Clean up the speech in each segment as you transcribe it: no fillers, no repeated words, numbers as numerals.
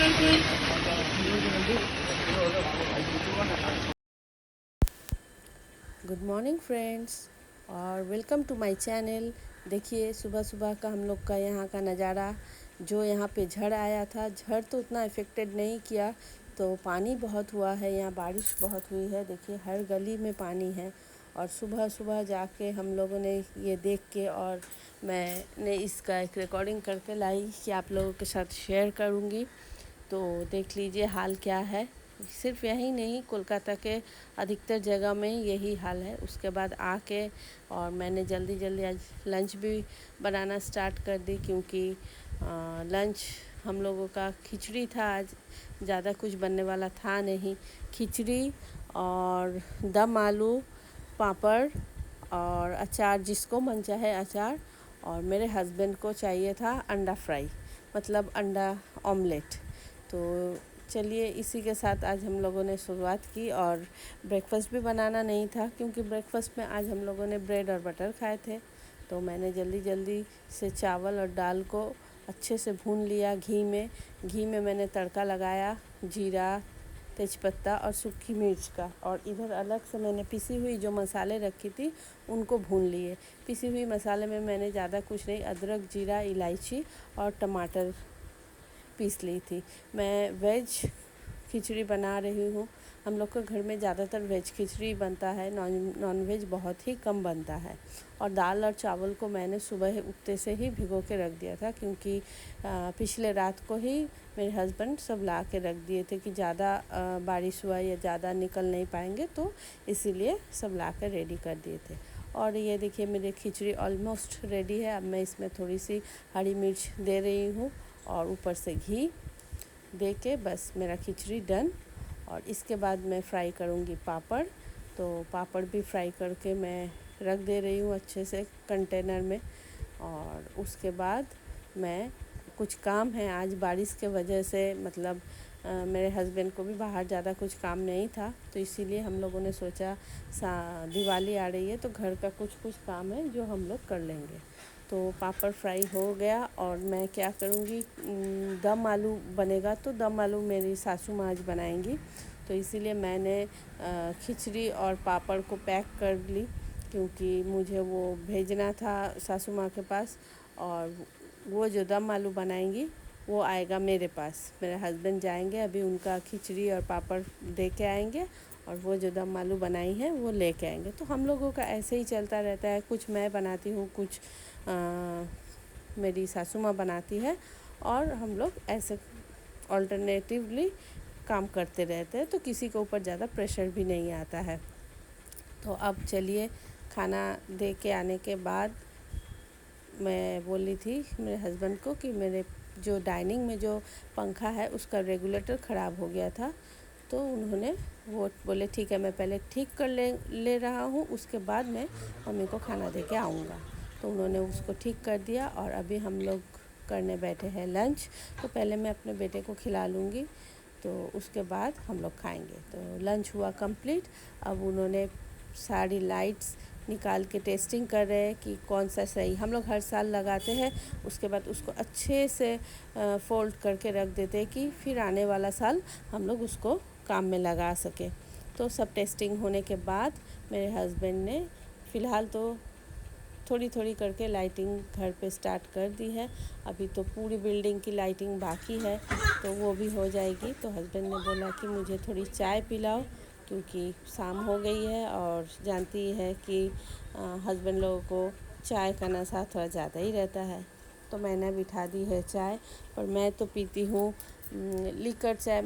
Good morning friends और welcome to my channel. देखिए सुबह सुबह का हम लोग का यहाँ का नज़ारा। जो यहाँ पे झड़ आया था, झड़ तो उतना इफ़ेक्टेड नहीं किया, तो पानी बहुत हुआ है यहाँ, बारिश बहुत हुई है। देखिए हर गली में पानी है। और सुबह सुबह जाके हम लोगों ने ये देख के, और मैंने इसका एक रिकॉर्डिंग करके लाई कि आप लोगों के साथ शेयर करूँगी। तो देख लीजिए हाल क्या है। सिर्फ यही नहीं, कोलकाता के अधिकतर जगह में यही हाल है। उसके बाद आके और मैंने जल्दी जल्दी आज लंच भी बनाना स्टार्ट कर दी, क्योंकि लंच हम लोगों का खिचड़ी था आज। ज़्यादा कुछ बनने वाला था नहीं, खिचड़ी और दम आलू, पापड़ और अचार, जिसको मन चाहे अचार। और मेरे हस्बैंड को चाहिए था अंडा फ्राई, मतलब अंडा ऑमलेट। तो चलिए इसी के साथ आज हम लोगों ने शुरुआत की। और ब्रेकफास्ट भी बनाना नहीं था, क्योंकि ब्रेकफास्ट में आज हम लोगों ने ब्रेड और बटर खाए थे। तो मैंने जल्दी जल्दी से चावल और दाल को अच्छे से भून लिया घी में। घी में मैंने तड़का लगाया, जीरा, तेज़पत्ता और सूखी मिर्च का। और इधर अलग से मैंने पिसी हुई जो मसाले रखी थी उनको भून लिए। पिसी हुई मसाले में मैंने ज़्यादा कुछ नहीं, अदरक, जीरा, इलायची और टमाटर पीस ली थी। मैं वेज खिचड़ी बना रही हूँ। हम लोग के घर में ज़्यादातर वेज खिचड़ी बनता है, नॉन वेज बहुत ही कम बनता है। और दाल और चावल को मैंने सुबह उठते से ही भिगो के रख दिया था, क्योंकि पिछले रात को ही मेरे हस्बैंड सब ला के रख दिए थे कि ज़्यादा बारिश हुआ या ज़्यादा निकल नहीं पाएंगे, तो इसीलिए सब ला कर रेडी कर दिए थे। और ये देखिए मेरी खिचड़ी ऑलमोस्ट रेडी है। अब मैं इसमें थोड़ी सी हरी मिर्च दे रही हूँ और ऊपर से घी दे के बस मेरा खिचड़ी डन। और इसके बाद मैं फ्राई करूँगी पापड़। तो पापड़ भी फ्राई करके मैं रख दे रही हूँ अच्छे से कंटेनर में। और उसके बाद मैं, कुछ काम है आज बारिश के वजह से, मतलब मेरे हस्बैंड को भी बाहर ज़्यादा कुछ काम नहीं था, तो इसीलिए हम लोगों ने सोचा दिवाली आ रही है तो घर का कुछ कुछ काम है जो हम लोग कर लेंगे। तो पापड़ फ्राई हो गया। और मैं क्या करूँगी, दम आलू बनेगा, तो दम आलू मेरी सासू माँ आज बनाएंगी। तो इसीलिए मैंने खिचड़ी और पापड़ को पैक कर ली, क्योंकि मुझे वो भेजना था सासू माँ के पास। और वो जो दम आलू बनाएंगी वो आएगा मेरे पास। मेरे हस्बैंड जाएंगे, अभी उनका खिचड़ी और पापड़ दे के आएंगे, और वो जो दम आलू बनाई है वो लेके आएंगे। तो हम लोगों का ऐसे ही चलता रहता है, कुछ मैं बनाती हूँ, कुछ मेरी सासू माँ बनाती है, और हम लोग ऐसे ऑल्टरनेटिवली काम करते रहते हैं, तो किसी के ऊपर ज़्यादा प्रेशर भी नहीं आता है। तो अब चलिए, खाना दे के आने के बाद मैं बोली थी मेरे हस्बैंड को कि मेरे जो डाइनिंग में जो पंखा है उसका रेगुलेटर ख़राब हो गया था। तो उन्होंने वो बोले ठीक है, मैं पहले ठीक कर ले रहा हूँ, उसके बाद मैं मम्मी को खाना दे के आऊँगा। तो उन्होंने उसको ठीक कर दिया। और अभी हम लोग करने बैठे हैं लंच। तो पहले मैं अपने बेटे को खिला लूँगी, तो उसके बाद हम लोग खाएंगे। तो लंच हुआ कंप्लीट। अब उन्होंने सारी लाइट्स निकाल के टेस्टिंग कर रहे हैं कि कौन सा सही। हम लोग हर साल लगाते हैं, उसके बाद उसको अच्छे से फोल्ड करके रख देते हैं कि फिर आने वाला साल हम लोग उसको काम में लगा सके। तो सब टेस्टिंग होने के बाद मेरे हस्बैंड ने फ़िलहाल तो थोड़ी थोड़ी करके लाइटिंग घर पे स्टार्ट कर दी है। अभी तो पूरी बिल्डिंग की लाइटिंग बाकी है, तो वो भी हो जाएगी। तो हस्बैंड ने बोला कि मुझे थोड़ी चाय पिलाओ, क्योंकि शाम हो गई है और जानती है कि हस्बैंड लोगों को चाय का नशा थोड़ा ज़्यादा ही रहता है। तो मैंने बिठा दी है चाय, पर मैं तो पीती हूँ लीकर चाय।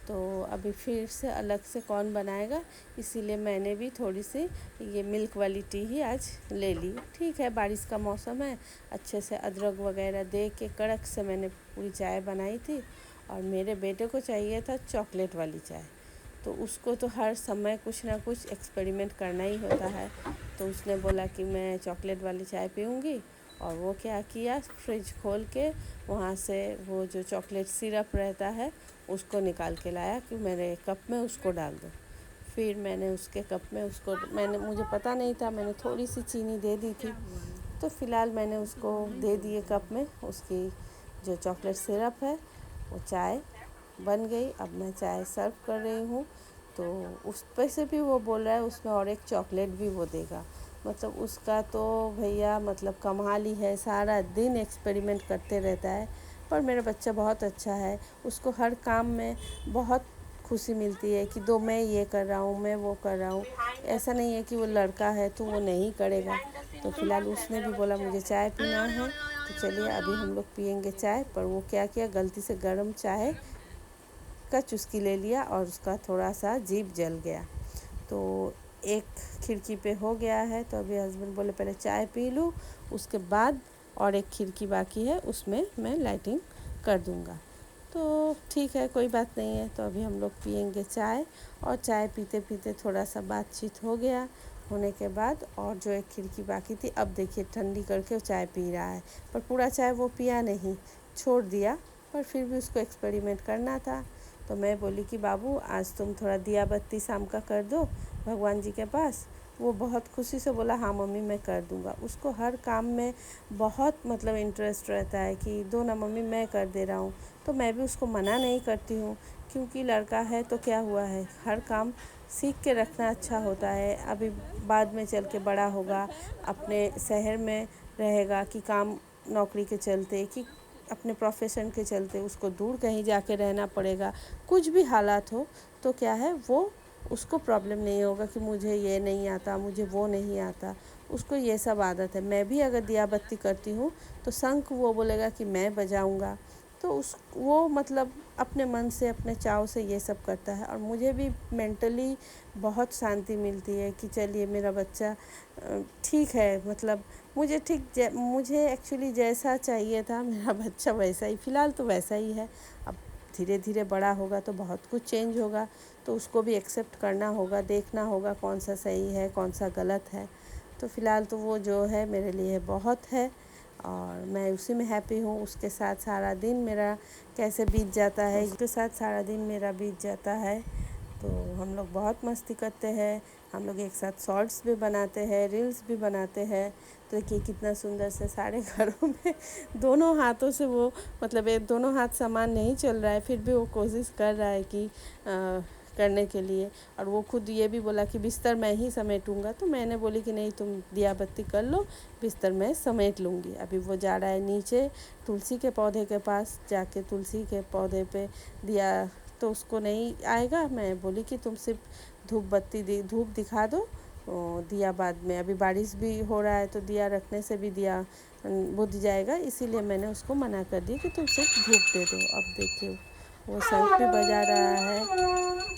तो अभी फिर से अलग से कौन बनाएगा, इसीलिए मैंने भी थोड़ी सी ये मिल्क वाली टी ही आज ले ली। ठीक है, बारिश का मौसम है, अच्छे से अदरक वगैरह दे के कड़क से मैंने पूरी चाय बनाई थी। और मेरे बेटे को चाहिए था चॉकलेट वाली चाय, तो उसको तो हर समय कुछ ना कुछ एक्सपेरिमेंट करना ही होता है। तो उसने बोला कि मैं चॉकलेट वाली चाय पीऊँगी। और वो क्या किया, फ्रिज खोल के वहाँ से वो जो चॉकलेट सिरप रहता है उसको निकाल के लाया कि मेरे कप में उसको डाल दो। फिर मैंने उसके कप में उसको, मुझे पता नहीं था, मैंने थोड़ी सी चीनी दे दी थी। तो फ़िलहाल मैंने उसको दे दिए कप में उसकी जो चॉकलेट सिरप है वो चाय। बन गई। अब मैं चाय सर्व कर रही हूँ। तो उस पे से भी वो बोल रहा है उसमें और एक चॉकलेट भी वो देगा। मतलब उसका तो भैया मतलब कमाल ही है, सारा दिन एक्सपेरिमेंट करते रहता है। पर मेरा बच्चा बहुत अच्छा है, उसको हर काम में बहुत खुशी मिलती है कि दो मैं ये कर रहा हूँ, मैं वो कर रहा हूँ। ऐसा नहीं है कि वो लड़का है तो वो नहीं करेगा। तो फिलहाल उसने भी बोला मुझे चाय पीना है, तो चलिए अभी हम लोग पियेंगे चाय। पर वो क्या किया, गलती से गर्म चाय का चुस्की ले लिया और उसका थोड़ा सा जीभ जल गया। तो एक खिड़की पे हो गया है, तो अभी हस्बैंड बोले पहले चाय पी लूँ, उसके बाद और एक खिड़की बाकी है उसमें मैं लाइटिंग कर दूँगा। तो ठीक है, कोई बात नहीं है। तो अभी हम लोग पियेंगे चाय, और चाय पीते पीते थोड़ा सा बातचीत हो गया। होने के बाद और जो एक खिड़की बाकी थी, अब देखिए ठंडी करके वो चाय पी रहा है। पर पूरा चाय वो पिया नहीं, छोड़ दिया। पर फिर भी उसको एक्सपेरिमेंट करना था। तो मैं बोली कि बाबू आज तुम थोड़ा दिया बत्ती शाम का कर दो भगवान जी के पास। वो बहुत खुशी से बोला हाँ मम्मी मैं कर दूँगा। उसको हर काम में बहुत मतलब इंटरेस्ट रहता है कि दो ना मम्मी मैं कर दे रहा हूँ। तो मैं भी उसको मना नहीं करती हूँ, क्योंकि लड़का है तो क्या हुआ है, हर काम सीख के रखना अच्छा होता है। अभी बाद में चल के बड़ा होगा, अपने शहर में रहेगा कि काम नौकरी के चलते कि अपने प्रोफेशन के चलते उसको दूर कहीं जाके रहना पड़ेगा। कुछ भी हालात हो तो क्या है, वो उसको प्रॉब्लम नहीं होगा कि मुझे ये नहीं आता, मुझे वो नहीं आता। उसको ये सब आदत है। मैं भी अगर दिया बत्ती करती हूँ तो शंख वो बोलेगा कि मैं बजाऊँगा। तो उस वो मतलब अपने मन से अपने चाव से ये सब करता है, और मुझे भी मेंटली बहुत शांति मिलती है कि चलिए मेरा बच्चा ठीक है। मतलब मुझे एक्चुअली जैसा चाहिए था मेरा बच्चा वैसा ही, फ़िलहाल तो वैसा ही है। अब धीरे धीरे बड़ा होगा तो बहुत कुछ चेंज होगा, तो उसको भी एक्सेप्ट करना होगा, देखना होगा कौन सा सही है कौन सा गलत है। तो फ़िलहाल तो वो जो है मेरे लिए बहुत है, और मैं उसी में हैप्पी हूँ। उसके साथ सारा दिन मेरा कैसे बीत जाता है, उसके साथ सारा दिन मेरा बीत जाता है। तो हम लोग बहुत मस्ती करते हैं, हम लोग एक साथ शॉर्ट्स भी बनाते हैं, रील्स भी बनाते हैं। तो देखिए कितना सुंदर से सारे घरों में दोनों हाथों से वो मतलब ये दोनों हाथ समान नहीं चल रहा है, फिर भी वो कोशिश कर रहा है कि करने के लिए। और वो खुद ये भी बोला कि बिस्तर मैं ही समेटूँगा। तो मैंने बोली कि नहीं तुम दिया बत्ती कर लो, बिस्तर मैं समेट लूँगी। अभी वो जा रहा है नीचे तुलसी के पौधे के पास, जाके तुलसी के पौधे पे दिया, तो उसको नहीं आएगा। मैं बोली कि तुम सिर्फ धूप दिखा दो, दिया बाद में, अभी बारिश भी हो रहा है तो दिया रखने से भी दिया बुझ जाएगा। इसीलिए मैंने उसको मना कर दी कि तुम सिर्फ धूप दे दो। अब देखिए वो शंख भी बजा रहा है।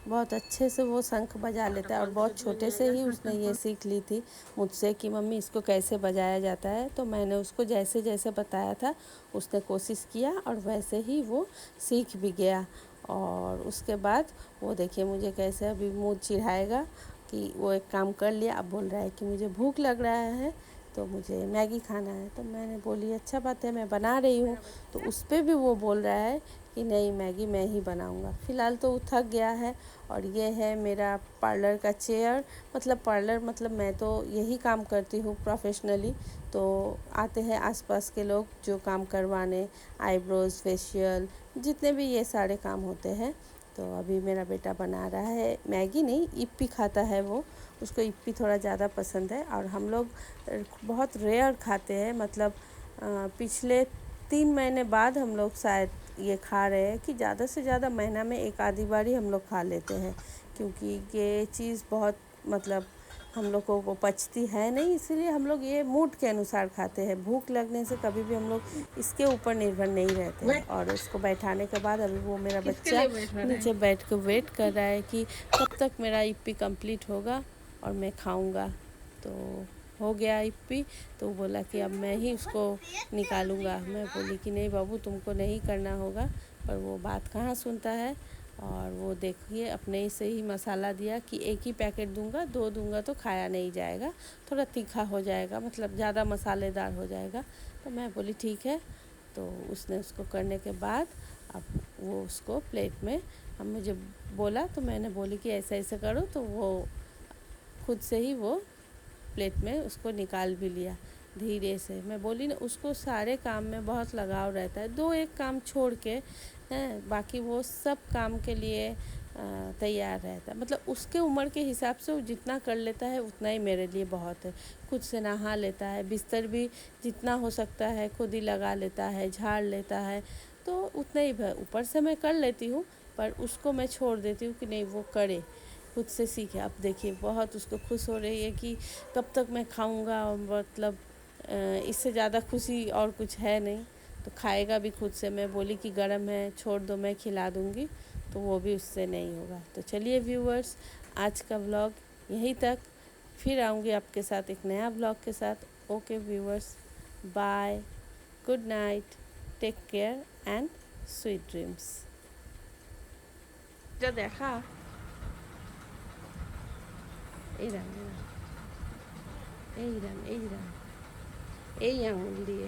बहुत अच्छे से वो शंख बजा लेता है, और बहुत छोटे से ही उसने ये सीख ली थी मुझसे कि मम्मी इसको कैसे बजाया जाता है। तो मैंने उसको जैसे जैसे बताया था उसने कोशिश किया, और वैसे ही वो सीख भी गया। और उसके बाद वो देखिए मुझे कैसे अभी मुँह चिढ़ाएगा कि वो एक काम कर लिया, अब बोल रहा है कि मुझे भूख लग रहा है तो मुझे मैगी खाना है। तो मैंने बोली अच्छा बात है मैं बना रही हूँ। तो उस पर भी वो बोल रहा है कि नहीं मैगी मैं ही बनाऊँगा। फ़िलहाल तो वो थक गया है। और ये है मेरा पार्लर का चेयर। मतलब पार्लर मतलब मैं तो यही काम करती हूँ प्रोफेशनली। तो आते हैं आसपास के लोग जो काम करवाने, आईब्रोज़ फेशियल जितने भी ये सारे काम होते हैं। तो अभी मेरा बेटा बना रहा है मैगी, नहीं इप्पी खाता है वो, उसको इप्पी थोड़ा ज़्यादा पसंद है। और हम लोग बहुत रेयर खाते हैं, मतलब पिछले 3 महीने बाद हम लोग शायद ये खा रहे हैं कि ज़्यादा से ज़्यादा महीना में एक आधी बार ही हम लोग खा लेते हैं, क्योंकि ये चीज़ बहुत मतलब हम लोग को पचती है नहीं। इसीलिए हम लोग ये मूड के अनुसार खाते हैं। भूख लगने से कभी भी हम लोग इसके ऊपर निर्भर नहीं रहते हैं। और उसको बैठाने के बाद अभी वो मेरा बच्चा नीचे बैठ के वेट कर रहा है कि कब तक मेरा इप्पी कंप्लीट होगा और मैं खाऊंगा। तो हो गया इप्पी। तो वो बोला कि अब मैं ही उसको निकालूंगा। मैं बोली कि नहीं बाबू तुमको नहीं करना होगा। पर वो बात कहाँ सुनता है। और वो देखिए अपने ही से ही मसाला दिया कि एक ही पैकेट दूंगा, दो दूंगा तो खाया नहीं जाएगा, थोड़ा तीखा हो जाएगा, मतलब ज़्यादा मसालेदार हो जाएगा। तो मैं बोली ठीक है। तो उसने उसको करने के बाद अब वो उसको प्लेट में अब मुझे बोला, तो मैंने बोली कि ऐसा ऐसा करो। तो वो खुद से ही वो प्लेट में उसको निकाल भी लिया धीरे से। मैं बोली ना, उसको सारे काम में बहुत लगाव रहता है, दो एक काम छोड़ के हैं बाकी वो सब काम के लिए तैयार रहता है। मतलब उसके उम्र के हिसाब से वो जितना कर लेता है उतना ही मेरे लिए बहुत है। खुद से नहा लेता है, बिस्तर भी जितना हो सकता है खुद ही लगा लेता है, झाड़ लेता है, तो उतना ही ऊपर से मैं कर लेती हूँ, पर उसको मैं छोड़ देती हूँ कि नहीं वो करे, खुद से सीखे। अब देखिए बहुत उसको खुश हो रही है कि कब तक मैं खाऊंगा, मतलब इससे ज़्यादा खुशी और कुछ है नहीं। तो खाएगा भी खुद से। मैं बोली कि गर्म है छोड़ दो, मैं खिला दूँगी, तो वो भी उससे नहीं होगा। तो चलिए व्यूअर्स, आज का व्लॉग यहीं तक, फिर आऊँगी आपके साथ एक नया व्लॉग के साथ। Okay viewers, bye, good night, take care and sweet dreams. যা দেখা এই রাম এই রাম এই রাম এই রাম এই আঙুল দিয়ে